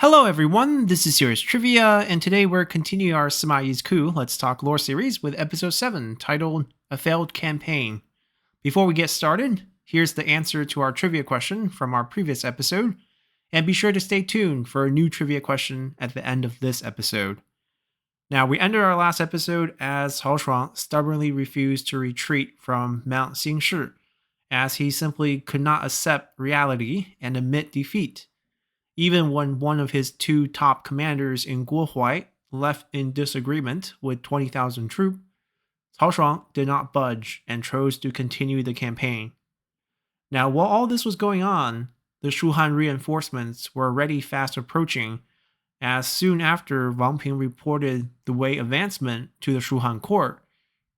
Hello everyone, this is Serious Trivia, and today we're continuing our Sima Yi's Coup Let's Talk Lore series with episode 7, titled A Failed Campaign. Before we get started, here's the answer to our trivia question from our previous episode, and be sure to stay tuned for a new trivia question at the end of this episode. Now, we ended our last episode as Cao Shuang stubbornly refused to retreat from Mount Xingshi, as he simply could not accept reality and admit defeat. Even when one of his two top commanders in Guohuai left in disagreement with 20,000 troops, Cao Shuang did not budge and chose to continue the campaign. Now, while all this was going on, the Shu Han reinforcements were already fast approaching, as soon after Wang Ping reported the Wei advancement to the Shu Han court,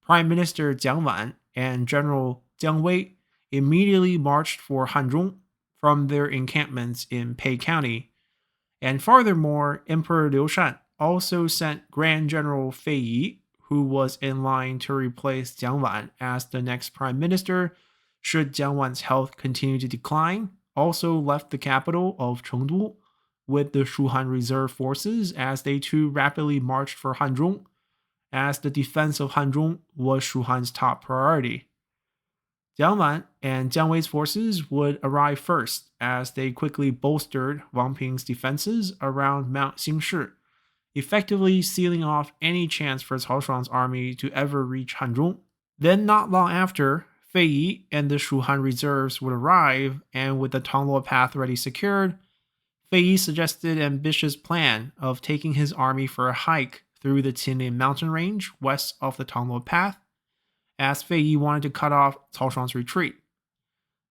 Prime Minister Jiang Wan and General Jiang Wei immediately marched for Hanzhong from their encampments in Pei County. And furthermore, Emperor Liu Shan also sent Grand General Fei Yi, who was in line to replace Jiang Wan as the next prime minister should Jiang Wan's health continue to decline, also left the capital of Chengdu with the Shu Han reserve forces as they too rapidly marched for Hanzhong, as the defense of Hanzhong was Shu Han's top priority. Jiang Wan and Jiang Wei's forces would arrive first, as they quickly bolstered Wang Ping's defenses around Mount Xingshi, effectively sealing off any chance for Cao Shuang's army to ever reach Hanzhong. Then, not long after, Fei Yi and the Shu Han reserves would arrive, and with the Tongluo path already secured, Fei Yi suggested an ambitious plan of taking his army for a hike through the Qinlin mountain range west of the Tongluo path, as Fei Yi wanted to cut off Cao Shuang's retreat.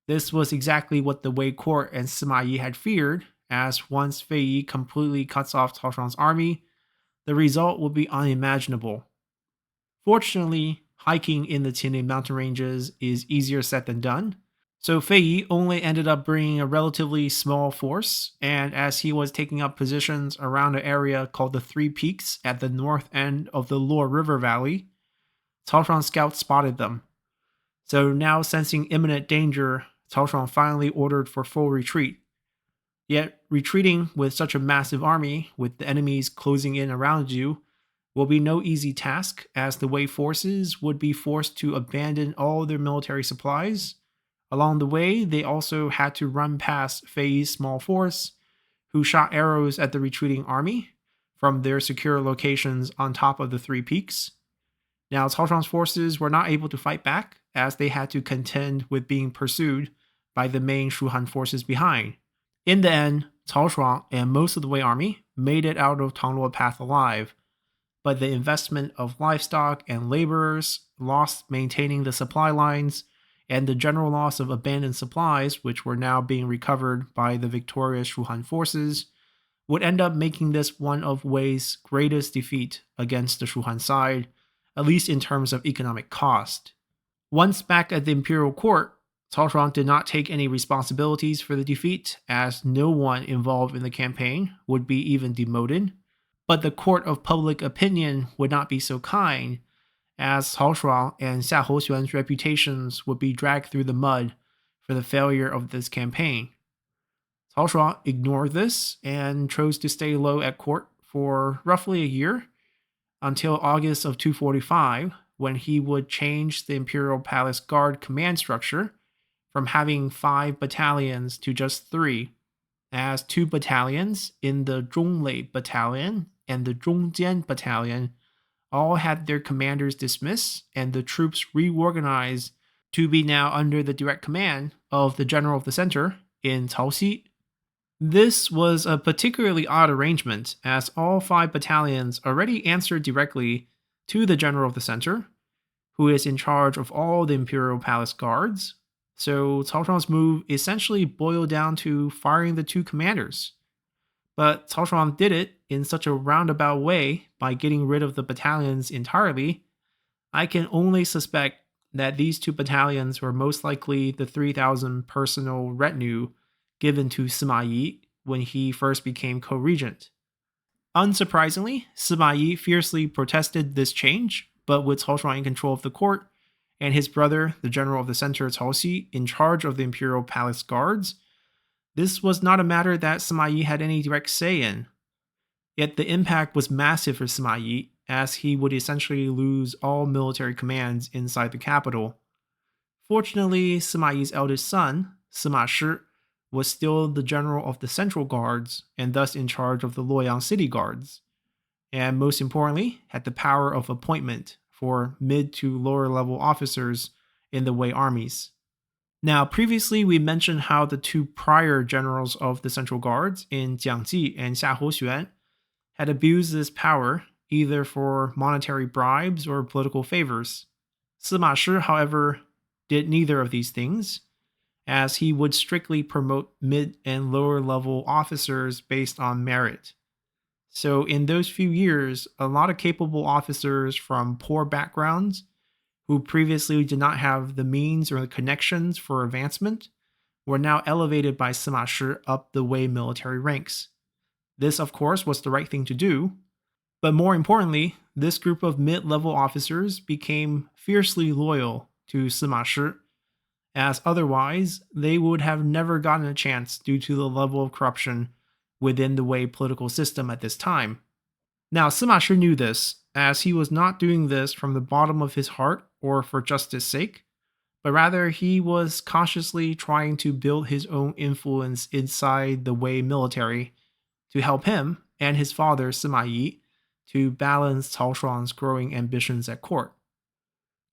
This was exactly what the Wei court and Sima Yi had feared, as once Fei Yi completely cuts off Cao Shuang's army, the result would be unimaginable. Fortunately, hiking in the Qinlin mountain ranges is easier said than done, so Fei Yi only ended up bringing a relatively small force, and as he was taking up positions around an area called the Three Peaks at the north end of the Luo River Valley, Cao Shuang's scouts spotted them. So now, sensing imminent danger, Cao Shuang finally ordered for full retreat. Yet, retreating with such a massive army, with the enemies closing in around you, will be no easy task, as the Wei forces would be forced to abandon all their military supplies. Along the way, they also had to run past Fei Yi's small force, who shot arrows at the retreating army from their secure locations on top of the Three Peaks. Now, Cao Shuang's forces were not able to fight back, as they had to contend with being pursued by the main Shu Han forces behind. In the end, Cao Shuang and most of the Wei army made it out of Tongluo Path alive, but the investment of livestock and laborers, lost maintaining the supply lines, and the general loss of abandoned supplies, which were now being recovered by the victorious Shu Han forces, would end up making this one of Wei's greatest defeat against the Shu Han side, at least in terms of economic cost. Once back at the imperial court, Cao Shuang did not take any responsibilities for the defeat, as no one involved in the campaign would be even demoted. But the court of public opinion would not be so kind, as Cao Shuang and Xia Houxuan's reputations would be dragged through the mud for the failure of this campaign. Cao Shuang ignored this and chose to stay low at court for roughly a year, until August of 245, when he would change the Imperial Palace Guard command structure from having 5 battalions to just 3, as 2 battalions in the Zhonglei Battalion and the Zhongjian Battalion all had their commanders dismissed and the troops reorganized to be now under the direct command of the General of the Center in Caoxi. This was a particularly odd arrangement, as all 5 battalions already answered directly to the General of the Center, who is in charge of all the Imperial Palace Guards, so Cao Shuang's move essentially boiled down to firing the 2 commanders. But Cao Shuang did it in such a roundabout way by getting rid of the battalions entirely. I can only suspect that these 2 battalions were most likely the 3,000 personal retinue given to Sima Yi when he first became co-regent. Unsurprisingly, Sima Yi fiercely protested this change, but with Cao Shuang in control of the court, and his brother, the general of the center Caoxi, in charge of the imperial palace guards, This was not a matter that Sima Yi had any direct say in, yet the impact was massive for Sima Yi, as he would essentially lose all military commands inside the capital. Fortunately, Sima Yi's eldest son, Sima Shi, was still the general of the Central Guards and thus in charge of the Luoyang City Guards, and most importantly, had the power of appointment for mid to lower level officers in the Wei armies. Now, previously we mentioned how the two prior generals of the Central Guards in Jiangji and Xiahou Xuan had abused this power either for monetary bribes or political favors. Sima Shi, however, did neither of these things, as he would strictly promote mid and lower level officers based on merit. So, in those few years, a lot of capable officers from poor backgrounds who previously did not have the means or the connections for advancement were now elevated by Sima Shi up the Wei military ranks. This, of course, was the right thing to do, but more importantly, this group of mid-level officers became fiercely loyal to Sima Shi, as otherwise they would have never gotten a chance due to the level of corruption within the Wei political system at this time. Now, Sima Shi knew this, as he was not doing this from the bottom of his heart or for justice sake, but rather he was cautiously trying to build his own influence inside the Wei military to help him and his father, Sima Yi, to balance Cao Shuang's growing ambitions at court.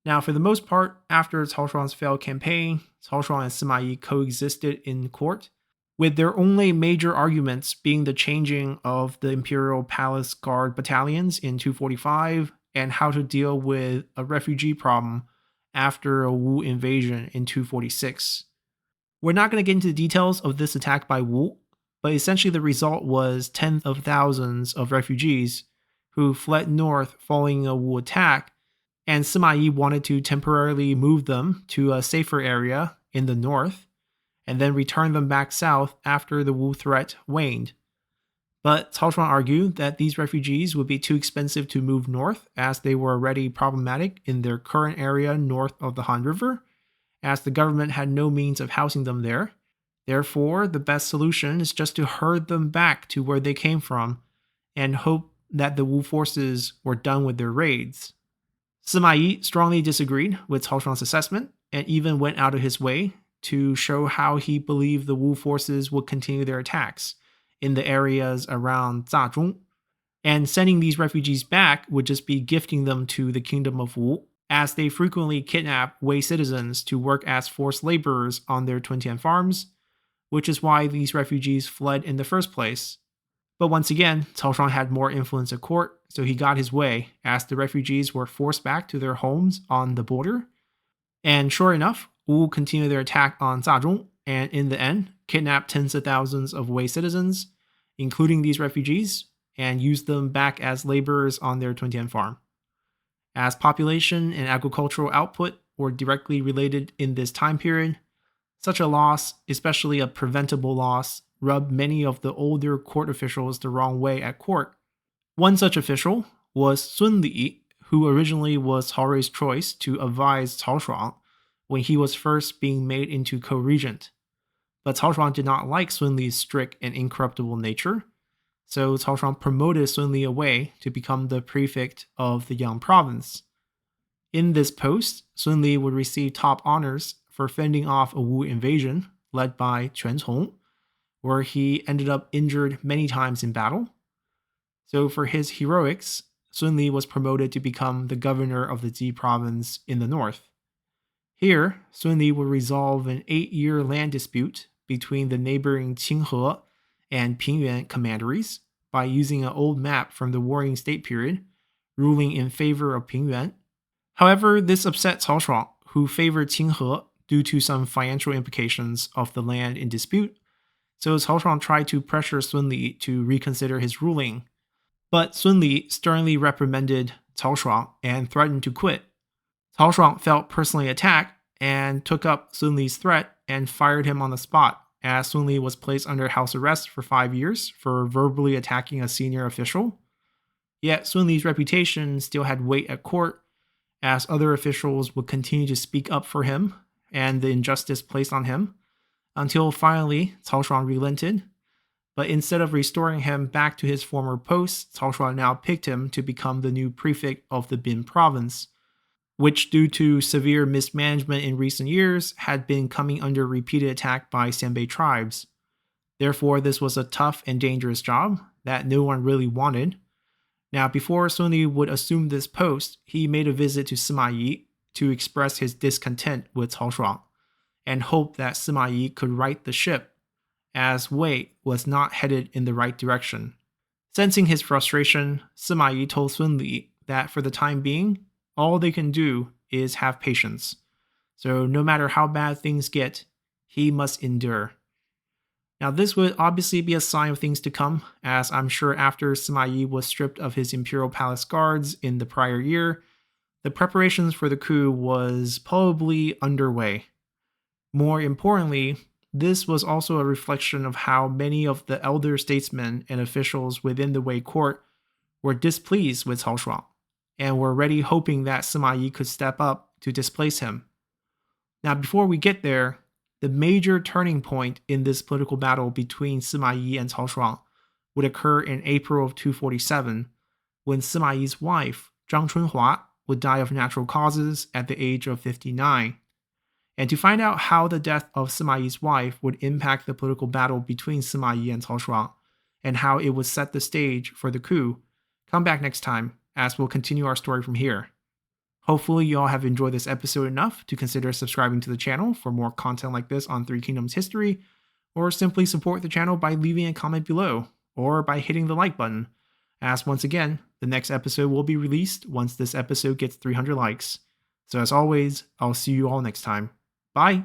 Now, for the most part, after Cao Shuang's failed campaign, Cao Shuang and Sima Yi coexisted in court, with their only major arguments being the changing of the Imperial Palace Guard battalions in 245 and how to deal with a refugee problem after a Wu invasion in 246. We're not going to get into the details of this attack by Wu, but essentially the result was tens of thousands of refugees who fled north following a Wu attack, and Sima Yi wanted to temporarily move them to a safer area in the north, and then return them back south after the Wu threat waned. But Cao Shuang argued that these refugees would be too expensive to move north, as they were already problematic in their current area north of the Han River, as the government had no means of housing them there. Therefore, the best solution is just to herd them back to where they came from and hope that the Wu forces were done with their raids. Sima Yi strongly disagreed with Cao Shuang's assessment and even went out of his way to show how he believed the Wu forces would continue their attacks in the areas around Zhazhong, and sending these refugees back would just be gifting them to the kingdom of Wu, as they frequently kidnap Wei citizens to work as forced laborers on their Tuntian farms, which is why these refugees fled in the first place. But once again, Cao Shuang had more influence at court, so he got his way, as the refugees were forced back to their homes on the border. And sure enough, Wu continued their attack on Zhazhong, and in the end, kidnapped tens of thousands of Wei citizens, including these refugees, and used them back as laborers on their Tuntian farm. As population and agricultural output were directly related in this time period, such a loss, especially a preventable loss, rubbed many of the older court officials the wrong way at court. One such official was Sun Li, who originally was Cao Rui's choice to advise Cao Shuang when he was first being made into co-regent. But Cao Shuang did not like Sun Li's strict and incorruptible nature, so Cao Shuang promoted Sun Li away to become the prefect of the Yang province. In this post, Sun Li would receive top honors for fending off a Wu invasion led by Quan Cong, where he ended up injured many times in battle. So for his heroics, Sun Li was promoted to become the governor of the Ji province in the north. Here, Sun Li would resolve an 8-year land dispute between the neighboring Qinghe and Pingyuan commanderies by using an old map from the Warring State period, ruling in favor of Pingyuan. However, this upset Cao Shuang, who favored Qinghe due to some financial implications of the land in dispute, so Cao Shuang tried to pressure Sun Li to reconsider his ruling. But Sun Li sternly reprimanded Cao Shuang and threatened to quit. Cao Shuang felt personally attacked and took up Sun Li's threat and fired him on the spot, as Sun Li was placed under house arrest for 5 years for verbally attacking a senior official. Yet Sun Li's reputation still had weight at court, as other officials would continue to speak up for him and the injustice placed on him, until finally Cao Shuang relented. But instead of restoring him back to his former post, Cao Shuang now picked him to become the new prefect of the Bin province, which, due to severe mismanagement in recent years, had been coming under repeated attack by Xianbei tribes. Therefore, this was a tough and dangerous job that no one really wanted. Now, before Sun Li would assume this post, he made a visit to Sima Yi to express his discontent with Cao Shuang and hoped that Sima Yi could right the ship, as Wei was not headed in the right direction. Sensing his frustration, Sima Yi told Sun Li that for the time being, all they can do is have patience. So no matter how bad things get, he must endure. Now, this would obviously be a sign of things to come, as I'm sure after Sima Yi was stripped of his Imperial Palace guards in the prior year, the preparations for the coup was probably underway. More importantly, this was also a reflection of how many of the elder statesmen and officials within the Wei court were displeased with Cao Shuang, and were already hoping that Sima Yi could step up to displace him. Now, before we get there, the major turning point in this political battle between Sima Yi and Cao Shuang would occur in April of 247, when Sima Yi's wife, Zhang Chunhua, would die of natural causes at the age of 59. And to find out how the death of Sima Yi's wife would impact the political battle between Sima Yi and Cao Shuang, and how it would set the stage for the coup, come back next time as we'll continue our story from here. Hopefully you all have enjoyed this episode enough to consider subscribing to the channel for more content like this on Three Kingdoms history, or simply support the channel by leaving a comment below, or by hitting the like button, as once again, the next episode will be released once this episode gets 300 likes. So as always, I'll see you all next time. Bye!